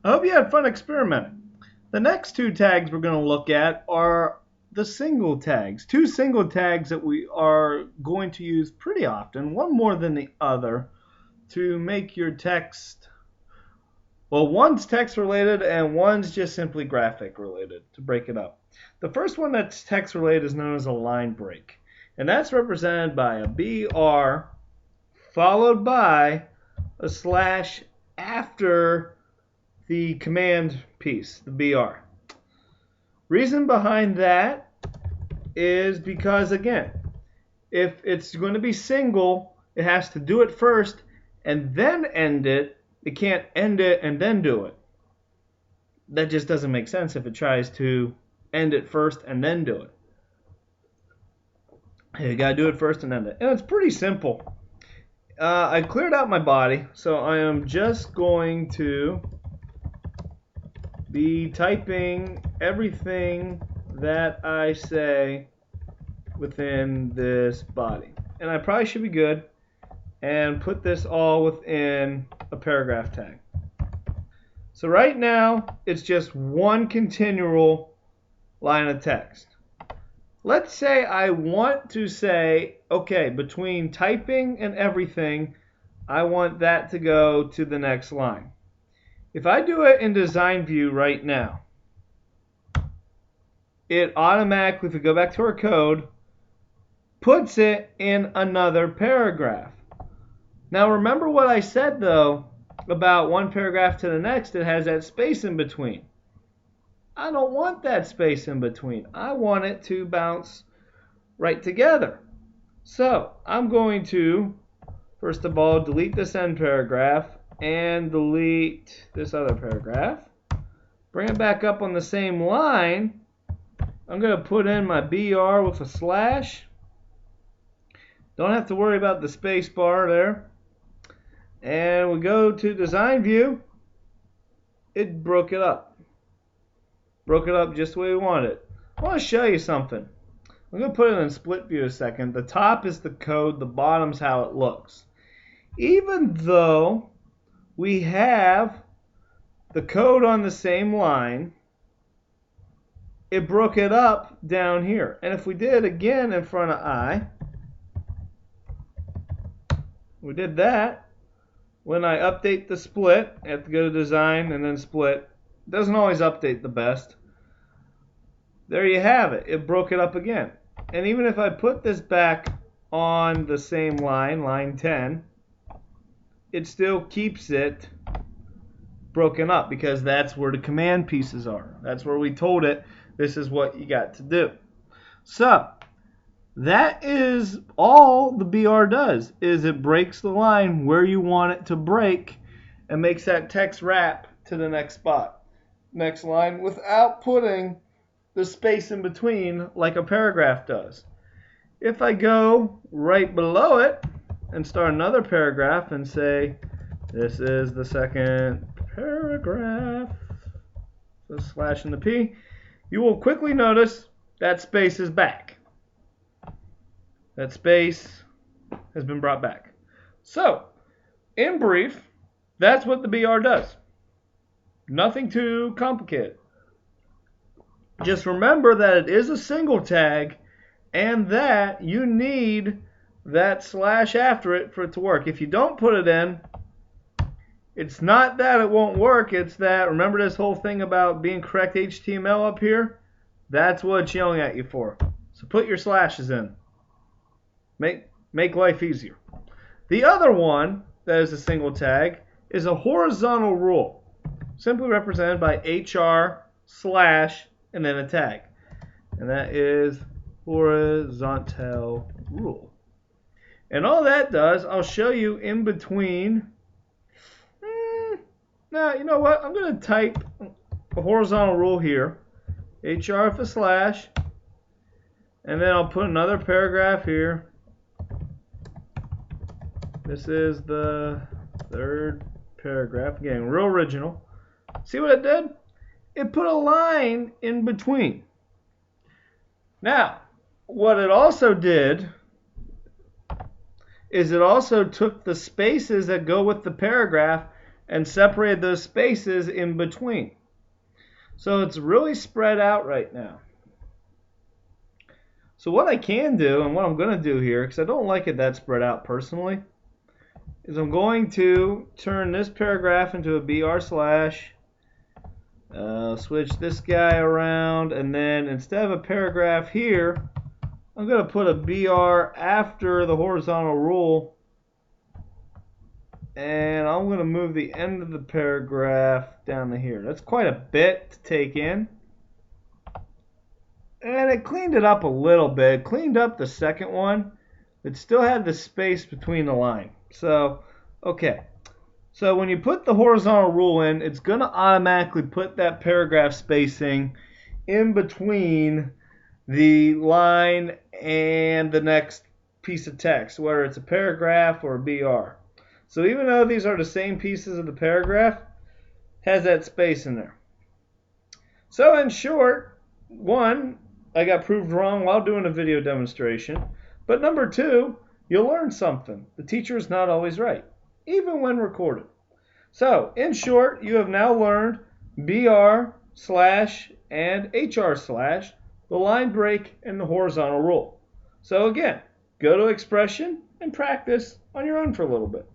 I hope you had fun experimenting. The next two tags we're going to look at are the single tags. Two single tags that we are going to use pretty often, one more than the other, to make your text. Well, one's text related and one's just simply graphic related, to break it up. The first one that's text related is known as a line break. And that's represented by a BR followed by a slash after the command piece, the BR. Reason behind that is because, again, if it's going to be single, it has to do it first and then end it. It can't end it and then do it. That just doesn't make sense if it tries to end it first and then do it. You gotta do it first and end it. And it's pretty simple. I cleared out my body, so I am just going to be typing everything that I say within this body. And I probably should be good and put this all within a paragraph tag. So right now, it's just one continual line of text. Let's say I want to say, okay, between typing and everything, I want that to go to the next line. If I do it in design view right now, it automatically, if we go back to our code, puts it in another paragraph. Now remember what I said though about one paragraph to the next, it has that space in between. I don't want that space in between. I want it to bounce right together. So I'm going to, first of all, delete this end paragraph and delete this other paragraph. Bring it back up on the same line. I'm going to put in my BR with a slash. Don't have to worry about the space bar there. And we go to design view. It broke it up. Broke it up just the way we want it. I want to show you something. I'm going to put it in split view a second. The top is the code, the bottom's how it looks. Even though we have the code on the same line, it broke it up down here. And if we did again in front of I, we did that. When I update the split, I have to go to design and then split. It doesn't always update the best. There you have it. It broke it up again. And even if I put this back on the same line, line 10, it still keeps it broken up because that's where the command pieces are. That's where we told it this is what you got to do. So that is all the BR does, is it breaks the line where you want it to break and makes that text wrap to the next spot, next line, without putting the space in between like a paragraph does. If I go right below it and start another paragraph and say, this is the second paragraph, the slash and the P, you will quickly notice that space is back. That space has been brought back. So, in brief, that's what the BR does. Nothing too complicated. Just remember that it is a single tag and that you need that slash after it for it to work. If you don't put it in, it's not that it won't work, it's that, remember this whole thing about being correct HTML up here? That's what it's yelling at you for. So put your slashes in. Make life easier. The other one that is a single tag is a horizontal rule, simply represented by HR slash and then a tag. And that is horizontal rule. And all that does, I'll show you in between. Now, you know what? I'm going to type a horizontal rule here. HR with a slash. And then I'll put another paragraph here. This is the third paragraph. Getting real original. See what it did? It put a line in between. Now, what it also did is it also took the spaces that go with the paragraph and separated those spaces in between. So it's really spread out right now. So what I can do, and what I'm going to do here, because I don't like it that spread out personally, is I'm going to turn this paragraph into a BR slash, switch this guy around, and then instead of a paragraph here, I'm going to put a BR after the horizontal rule, and I'm going to move the end of the paragraph down to here. That's quite a bit to take in. And it cleaned it up a little bit. Cleaned up the second one. It still had the space between the line. So, okay. So when you put the horizontal rule in, it's going to automatically put that paragraph spacing in between the line and the next piece of text, whether it's a paragraph or a BR. So even though these are the same pieces of the paragraph, it has that space in there. So in short, one, I got proved wrong while doing a video demonstration. But number two, you'll learn something. The teacher is not always right, even when recorded. So, in short, you have now learned BR slash and HR slash, the line break, and the horizontal rule. So again, go to expression and practice on your own for a little bit.